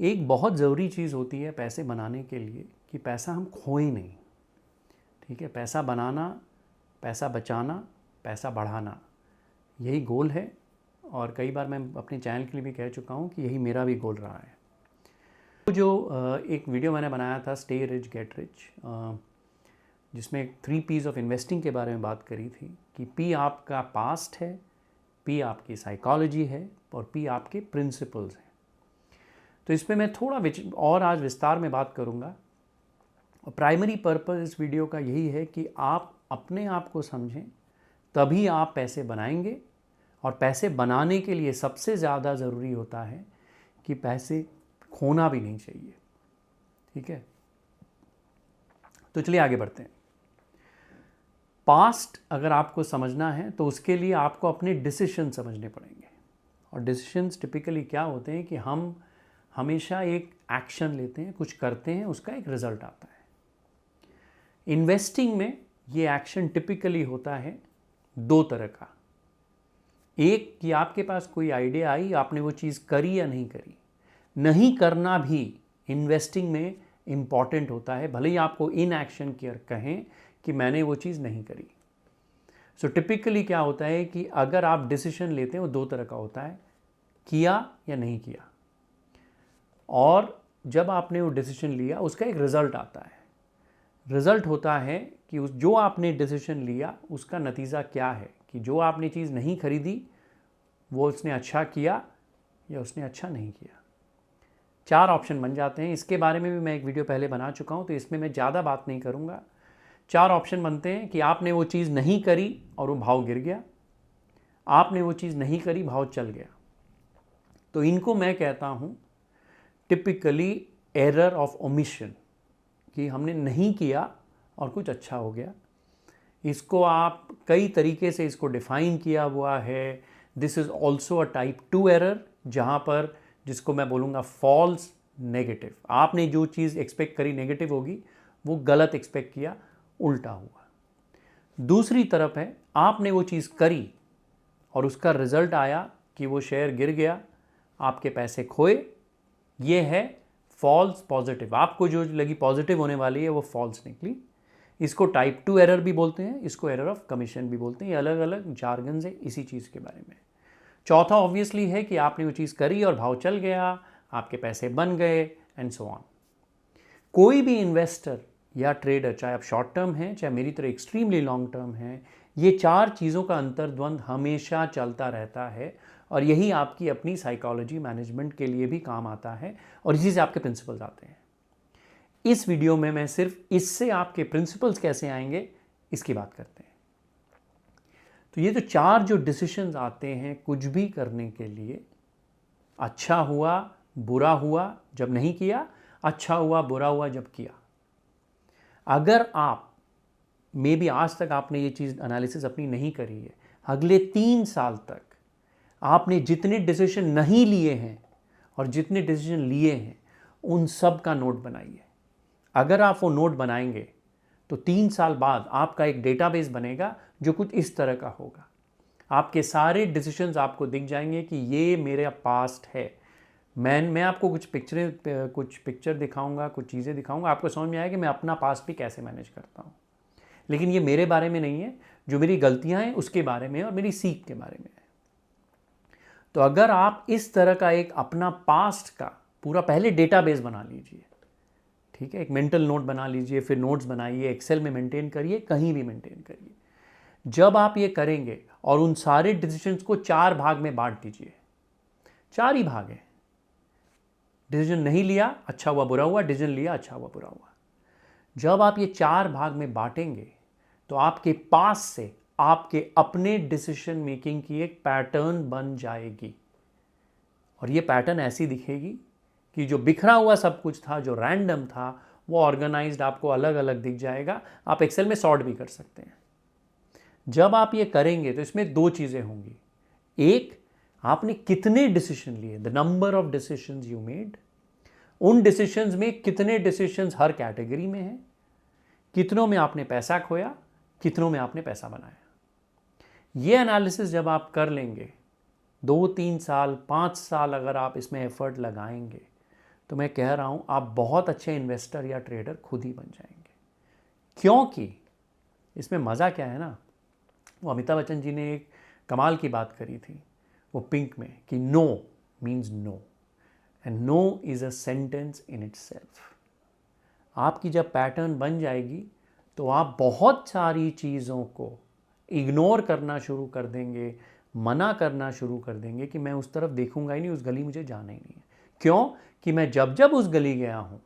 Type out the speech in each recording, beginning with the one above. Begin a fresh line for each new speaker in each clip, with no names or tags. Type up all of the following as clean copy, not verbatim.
एक बहुत ज़रूरी चीज़ होती है पैसे बनाने के लिए कि पैसा हम खोएं नहीं। ठीक है, पैसा बनाना, पैसा बचाना, पैसा बढ़ाना, यही गोल है। और कई बार मैं अपने चैनल के लिए भी कह चुका हूँ कि यही मेरा भी गोल रहा है। तो जो एक वीडियो मैंने बनाया था स्टे रिच गेट रिच, जिसमें 3 P's ऑफ इन्वेस्टिंग के बारे में बात करी थी कि P आपका पास्ट है, P आपकी साइकोलॉजी है और P आपके प्रिंसिपल्स हैं। तो इस पर मैं थोड़ा और आज विस्तार में बात करूँगा। और प्राइमरी पर्पस इस वीडियो का यही है कि आप अपने आप को समझें, तभी आप पैसे बनाएंगे। और पैसे बनाने के लिए सबसे ज़्यादा ज़रूरी होता है कि पैसे खोना भी नहीं चाहिए। ठीक है, तो चलिए आगे बढ़ते हैं। पास्ट अगर आपको समझना है तो उसके लिए आपको अपने डिसीजन समझने पड़ेंगे। और डिसीजंस टिपिकली क्या होते हैं कि हम हमेशा एक एक्शन लेते हैं, कुछ करते हैं, उसका एक रिजल्ट आता है। इन्वेस्टिंग में ये एक्शन टिपिकली होता है 2 तरह का। एक कि आपके पास कोई आइडिया आई, आपने वो चीज़ करी या नहीं करी। नहीं करना भी इन्वेस्टिंग में इम्पॉर्टेंट होता है, भले ही आपको इन एक्शन केयर कहें कि मैंने वो चीज़ नहीं करी। सो टिपिकली क्या होता है कि अगर आप डिसीजन लेते हैं वो 2 तरह का होता है, किया या नहीं किया। और जब आपने वो डिसीजन लिया उसका एक रिज़ल्ट आता है। रिज़ल्ट होता है कि जो आपने डिसीजन लिया उसका नतीजा क्या है, कि जो आपने चीज़ नहीं खरीदी वो उसने अच्छा किया या उसने अच्छा नहीं किया। 4 ऑप्शन बन जाते हैं। इसके बारे में भी मैं एक वीडियो पहले बना चुका हूँ, तो इसमें मैं ज़्यादा बात नहीं करूँगा। 4 ऑप्शन बनते हैं कि आपने वो चीज़ नहीं करी और वो भाव गिर गया, आपने वो चीज़ नहीं करी, भाव चल गया। तो इनको मैं कहता हूँ टिपिकली एरर ऑफ ओमिशन, कि हमने नहीं किया और कुछ अच्छा हो गया। इसको आप कई तरीके से इसको डिफाइन किया हुआ है। This is also a type 2 error, जहाँ पर जिसको मैं बोलूँगा फॉल्स नेगेटिव। आपने जो चीज़ एक्सपेक्ट करी नेगेटिव होगी, वो गलत एक्सपेक्ट किया, उल्टा हुआ। दूसरी तरफ है, आपने वो चीज़ करी और उसका रिजल्ट आया कि वो शेयर गिर गया, आपके पैसे खोए। ये है फॉल्स पॉजिटिव। आपको जो लगी पॉजिटिव होने वाली है वो फॉल्स निकली। इसको टाइप 2 एरर भी बोलते हैं, इसको एरर ऑफ कमीशन भी बोलते हैं। ये अलग अलग जार्गन्स है इसी चीज़ के बारे में। चौथा ऑब्वियसली है कि आपने वो चीज़ करी और भाव चल गया, आपके पैसे बन गए एंड सो ऑन। कोई भी इन्वेस्टर या ट्रेडर, चाहे आप शॉर्ट टर्म हैं चाहे मेरी तरह एक्सट्रीमली लॉन्ग टर्म हैं, ये 4 चीज़ों का अंतर्द्वंद हमेशा चलता रहता है। और यही आपकी अपनी साइकोलॉजी मैनेजमेंट के लिए भी काम आता है और इसी से आपके प्रिंसिपल्स आते हैं। इस वीडियो में मैं सिर्फ इससे आपके प्रिंसिपल्स कैसे आएंगे इसकी बात करते हैं। तो ये जो 4 जो डिसीजंस आते हैं कुछ भी करने के लिए, अच्छा हुआ बुरा हुआ जब नहीं किया, अच्छा हुआ बुरा हुआ जब किया। अगर आप मे बी आज तक आपने ये चीज़ एनालिसिस अपनी नहीं करी है, अगले 3 साल तक आपने जितने डिसीजन नहीं लिए हैं और जितने डिसीजन लिए हैं उन सब का नोट बनाइए। अगर आप वो नोट बनाएंगे तो 3 साल बाद आपका एक डेटाबेस बनेगा जो कुछ इस तरह का होगा। आपके सारे डिसीजंस आपको दिख जाएंगे कि ये मेरा पास्ट है। मैं आपको कुछ पिक्चर दिखाऊंगा, कुछ चीज़ें दिखाऊंगा, आपको समझ में आएगा कि मैं अपना पास्ट भी कैसे मैनेज करता हूँ। लेकिन ये मेरे बारे में नहीं है, जो मेरी गलतियाँ हैं उसके बारे में और मेरी सीख के बारे में है। तो अगर आप इस तरह का एक अपना पास्ट का पूरा पहले डेटाबेस बना लीजिए, ठीक है, एक मेंटल नोट बना लीजिए, फिर नोट्स बनाइए, एक्सेल में मेंटेन करिए, कहीं भी मेंटेन करिए। जब आप ये करेंगे और उन सारे डिसीजंस को 4 भाग में बांट दीजिए, 4 ही भाग हैं। डिसीजन नहीं लिया, अच्छा हुआ बुरा हुआ, डिसीजन लिया, अच्छा हुआ बुरा हुआ। जब आप ये 4 भाग में बांटेंगे तो आपके पास से आपके अपने डिसीजन मेकिंग की एक पैटर्न बन जाएगी। और ये पैटर्न ऐसी दिखेगी कि जो बिखरा हुआ सब कुछ था, जो रैंडम था, वो ऑर्गेनाइज्ड आपको अलग अलग दिख जाएगा। आप एक्सेल में सॉर्ट भी कर सकते हैं। जब आप ये करेंगे तो इसमें 2 चीज़ें होंगी। एक, आपने कितने डिसीजन लिए, the number of decisions you made. उन डिसीजंस में कितने डिसीजंस हर कैटेगरी में हैं, कितनों में आपने पैसा खोया, कितनों में आपने पैसा बनाया। ये एनालिसिस जब आप कर लेंगे, 2-3 साल 5 साल अगर आप इसमें एफर्ट लगाएंगे, तो मैं कह रहा हूँ आप बहुत अच्छे इन्वेस्टर या ट्रेडर खुद ही बन जाएंगे। क्योंकि इसमें मज़ा क्या है ना, वो अमिताभ बच्चन जी ने एक कमाल की बात करी थी वो पिंक में कि no means no and no is a sentence in itself. आपकी जब पैटर्न बन जाएगी तो आप बहुत सारी चीज़ों को इग्नोर करना शुरू कर देंगे, मना करना शुरू कर देंगे कि मैं उस तरफ देखूंगा ही नहीं, उस गली मुझे जाना ही नहीं है। क्यों कि मैं जब जब उस गली गया हूँ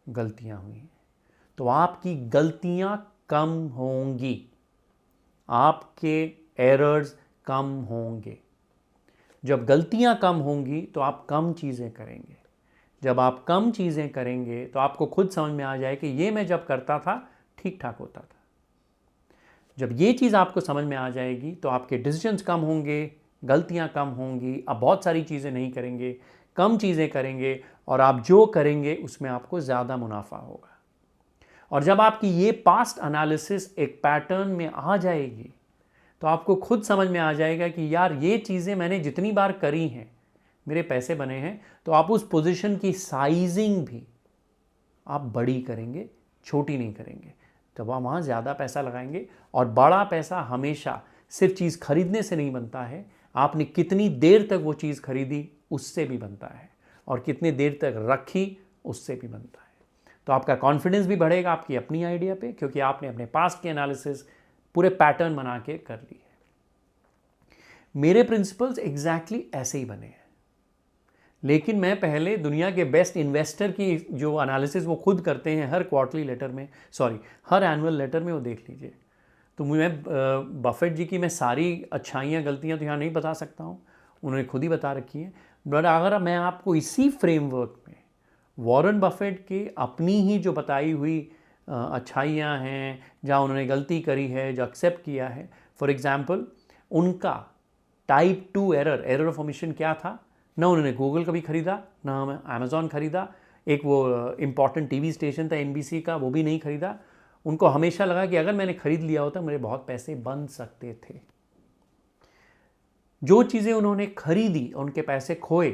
गलतियाँ हुई हैं। तो आपकी गलतियाँ कम होंगी, आपके एरर्स कम होंगे। जब गलतियाँ कम होंगी तो आप कम चीज़ें करेंगे। जब आप कम चीज़ें करेंगे तो आपको खुद समझ में आ जाए कि ये मैं जब करता था ठीक ठाक होता था। जब ये चीज़ आपको समझ में आ जाएगी तो आपके डिसीजंस कम होंगे, गलतियाँ कम होंगी, आप बहुत सारी चीज़ें नहीं करेंगे, कम चीज़ें करेंगे और आप जो करेंगे उसमें आपको ज़्यादा मुनाफा होगा। और जब आपकी ये पास्ट एनालिसिस एक पैटर्न में आ जाएगी तो आपको खुद समझ में आ जाएगा कि यार ये चीज़ें मैंने जितनी बार करी हैं मेरे पैसे बने हैं। तो आप उस पोजीशन की साइजिंग भी आप बड़ी करेंगे, छोटी नहीं करेंगे। तब आप वहाँ ज़्यादा पैसा लगाएंगे। और बड़ा पैसा हमेशा सिर्फ चीज़ खरीदने से नहीं बनता है, आपने कितनी देर तक वो चीज़ खरीदी उससे भी बनता है, और कितनी देर तक रखी उससे भी बनता है। तो आपका कॉन्फिडेंस भी बढ़ेगा आपकी अपनी आइडिया पे, क्योंकि आपने अपने पास्ट के एनालिसिस पूरे पैटर्न बना के कर ली है। मेरे प्रिंसिपल्स एग्जैक्टली ऐसे ही बने हैं, लेकिन मैं पहले दुनिया के बेस्ट इन्वेस्टर की जो एनालिसिस वो खुद करते हैं हर क्वार्टरली लेटर में, हर एनुअल लेटर में, वो देख लीजिए। तो मैं बफेट जी की मैं सारी अच्छाइयाँ गलतियाँ तो यहाँ नहीं बता सकता हूँ, उन्होंने खुद ही बता रखी हैं। बट अगर मैं आपको इसी फ्रेमवर्क में वॉरेन बफेट की अपनी ही जो बताई हुई अच्छाइयाँ हैं, जहाँ उन्होंने गलती करी है, जो एक्सेप्ट किया है, फॉर एग्जाम्पल उनका टाइप 2 एरर ऑफ ओमिशन क्या था? ना उन्होंने गूगल कभी खरीदा, ना अमेज़ॉन खरीदा, एक वो इम्पॉर्टेंट टीवी स्टेशन था NBC का, वो भी नहीं खरीदा। उनको हमेशा लगा कि अगर मैंने खरीद लिया होता मेरे बहुत पैसे बन सकते थे। जो चीज़ें उन्होंने खरीदी उनके पैसे खोए,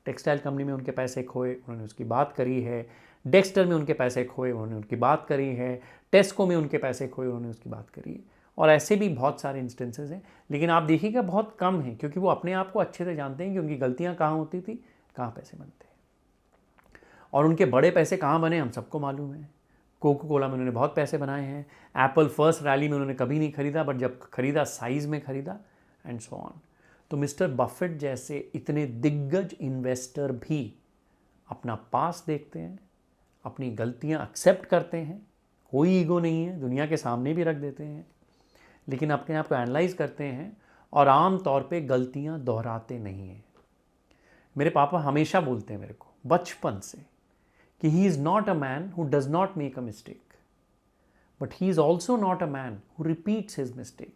टेक्सटाइल कंपनी में उनके पैसे खोए, उन्होंने उसकी बात करी है। डेक्स्टर में उनके पैसे खोए, उन्होंने उनकी बात करी है। टेस्को में उनके पैसे खोए, उन्होंने उसकी बात करी है। और ऐसे भी बहुत सारे इंस्टेंसेस हैं, लेकिन आप देखिएगा बहुत कम हैं, क्योंकि वो अपने आप को अच्छे से जानते हैं कि उनकी गलतियां कहाँ होती थी, कहाँ पैसे बनते हैं। और उनके बड़े पैसे कहाँ बने हम सबको मालूम है। कोको कोला में उन्होंने बहुत पैसे बनाए हैं। एप्पल फर्स्ट रैली में उन्होंने कभी नहीं खरीदा, बट जब खरीदा साइज़ में खरीदा, एंड सो ऑन। तो मिस्टर बफेट जैसे इतने दिग्गज इन्वेस्टर भी अपना पास देखते हैं, अपनी गलतियां एक्सेप्ट करते हैं, कोई ईगो नहीं है, दुनिया के सामने भी रख देते हैं, लेकिन अपने आप को एनालाइज करते हैं और आम तौर पे गलतियां दोहराते नहीं हैं। मेरे पापा हमेशा बोलते हैं मेरे को बचपन से कि he is not a man who does not make a mistake, but he is also not a man who repeats his mistake.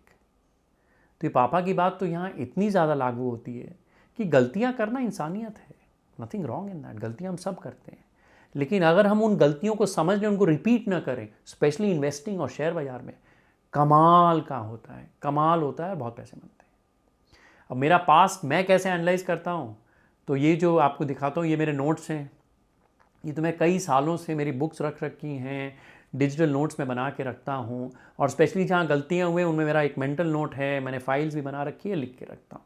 तो ये पापा की बात तो यहाँ इतनी ज़्यादा लागू होती है कि गलतियाँ करना इंसानियत है, नथिंग रॉन्ग इन दैट, गलतियाँ हम सब करते हैं। लेकिन अगर हम उन गलतियों को समझ लें, उनको रिपीट ना करें, स्पेशली इन्वेस्टिंग और शेयर बाजार में, कमाल का होता है, कमाल होता है, बहुत पैसे बनते हैं। अब मेरा पास्ट मैं कैसे एनालाइज करता हूँ, तो ये जो आपको दिखाता हूँ ये मेरे नोट्स हैं। ये तो मैं कई सालों से मेरी बुक्स रख रखी हैं, डिजिटल नोट्स में बना के रखता हूँ, और स्पेशली जहाँ गलतियाँ हुए उनमें मेरा एक मेंटल नोट है, मैंने फाइल्स भी बना रखी है, लिख के रखता हूँ।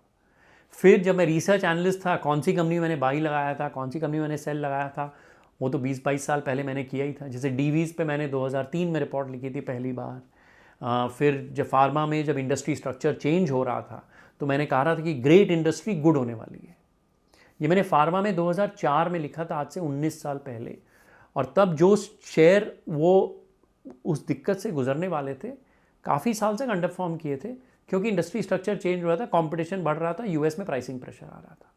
फिर जब मैं रिसर्च एनालिस्ट था, कौन सी कंपनी मैंने बाई लगाया था, कौन सी कंपनी मैंने सेल लगाया था, वो तो 20-22 साल पहले मैंने किया ही था। जैसे डीवीज़ पे मैंने 2003 में रिपोर्ट लिखी थी पहली बार। फिर जब फार्मा में जब इंडस्ट्री स्ट्रक्चर चेंज हो रहा था तो मैंने कहा था कि ग्रेट इंडस्ट्री गुड होने वाली है। ये मैंने फार्मा में 2004 में लिखा था, आज से 19 साल पहले। और तब जो शेयर वो उस दिक्कत से गुजरने वाले थे, काफ़ी साल से अंडरफॉर्म किए थे, क्योंकि इंडस्ट्री स्ट्रक्चर चेंज हो रहा था, कंपटीशन बढ़ रहा था, यूएस में प्राइसिंग प्रेशर आ रहा था।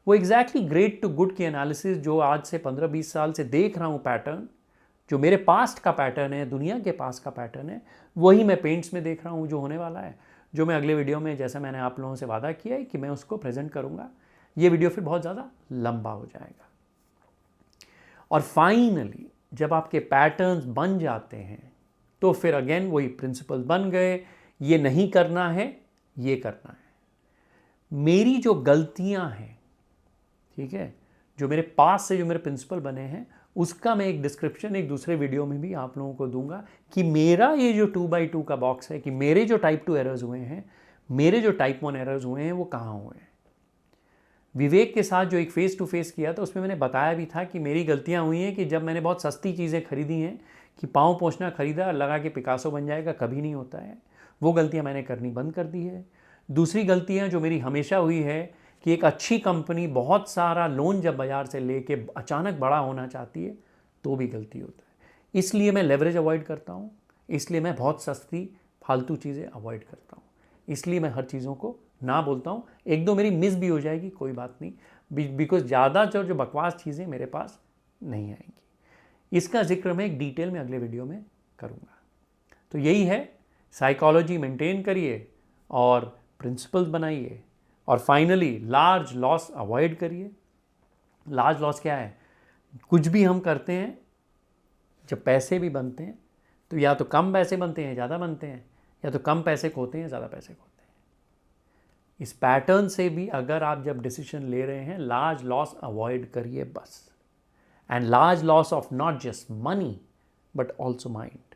वो एग्जैक्टली ग्रेट टू गुड की एनालिसिस जो आज से 15-20 साल से देख रहा हूँ पैटर्न, जो मेरे पास्ट का पैटर्न है, दुनिया के पास का पैटर्न है, वही मैं पेंट्स में देख रहा हूँ जो होने वाला है, जो मैं अगले वीडियो में, जैसा मैंने आप लोगों से वादा किया है कि मैं उसको प्रेजेंट करूँगा। ये वीडियो फिर बहुत ज़्यादा लंबा हो जाएगा। और फाइनली जब आपके पैटर्न्स बन जाते हैं तो फिर अगेन वही प्रिंसिपल बन गए, ये नहीं करना है, ये करना है। मेरी जो गलतियां हैं, ठीक है, जो मेरे पास से जो मेरे प्रिंसिपल बने हैं उसका मैं एक डिस्क्रिप्शन एक दूसरे वीडियो में भी आप लोगों को दूंगा कि मेरा ये जो 2x2 का बॉक्स है, कि मेरे जो टाइप 2 एरर्स हुए हैं, मेरे जो टाइप 1 एरर्स हुए हैं, वो कहाँ हुए हैं। विवेक के साथ जो एक फेस टू फेस किया था उसमें मैंने बताया भी था कि मेरी गलतियां हुई हैं कि जब मैंने बहुत सस्ती चीज़ें खरीदी हैं, कि पाँव पोंछना खरीदा लगा कि पिकासो बन जाएगा, कभी नहीं होता है, वो गलतियां मैंने करनी बंद कर दी है। दूसरी गलतियां जो मेरी हमेशा हुई है कि एक अच्छी कंपनी बहुत सारा लोन जब बाजार से लेके अचानक बड़ा होना चाहती है तो भी गलती होता है। इसलिए मैं लेवरेज अवॉइड करता हूँ, इसलिए मैं बहुत सस्ती फालतू चीज़ें अवॉइड करता हूँ, इसलिए मैं हर चीज़ों को ना बोलता हूँ। एक दो मेरी मिस भी हो जाएगी, कोई बात नहीं, बिकॉज ज़्यादा जो बकवास चीज़ें मेरे पास नहीं आएंगी। इसका जिक्र मैं एक डिटेल में अगले वीडियो में करूँगा। तो यही है, साइकोलॉजी मेंटेन करिए और प्रिंसिपल्स बनाइए और फाइनली लार्ज लॉस अवॉइड करिए। लार्ज लॉस क्या है? कुछ भी हम करते हैं जब पैसे भी बनते हैं तो या तो कम पैसे बनते हैं ज़्यादा बनते हैं, या तो कम पैसे खोते हैं ज़्यादा पैसे खोते हैं। इस पैटर्न से भी अगर आप जब डिसीजन ले रहे हैं, लार्ज लॉस अवॉइड करिए बस। And large loss of not just money but also mind.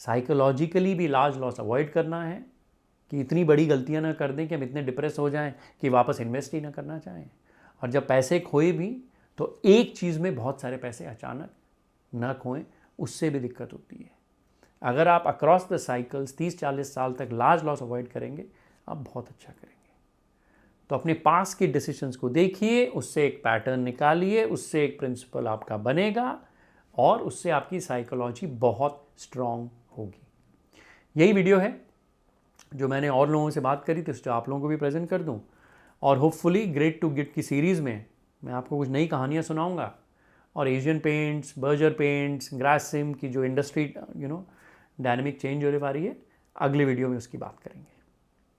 Psychologically भी लार्ज लॉस अवॉइड करना है कि इतनी बड़ी गलतियां ना कर दें कि हम इतने डिप्रेस हो जाएं कि वापस इन्वेस्ट ही ना करना चाहें। और जब पैसे खोए भी तो एक चीज़ में बहुत सारे पैसे अचानक ना खोएं, उससे भी दिक्कत होती है। अगर आप अक्रॉस द साइकिल्स 30-40 साल तक लार्ज लॉस अवॉइड करेंगे, आप बहुत अच्छा करेंगे। तो अपने पास के डिसीजंस को देखिए, उससे एक पैटर्न निकालिए, उससे एक प्रिंसिपल आपका बनेगा और उससे आपकी साइकोलॉजी बहुत स्ट्रांग होगी। यही वीडियो है जो मैंने और लोगों से बात करी थी, तो आप लोगों को भी प्रेजेंट कर दूं। और होपफुली ग्रेट टू गिट की सीरीज़ में मैं आपको कुछ नई कहानियां सुनाऊंगा और Asian paints, Berger paints, Grasim की जो इंडस्ट्री डायनेमिक चेंज होने वाली है, अगले वीडियो में उसकी बात करेंगे।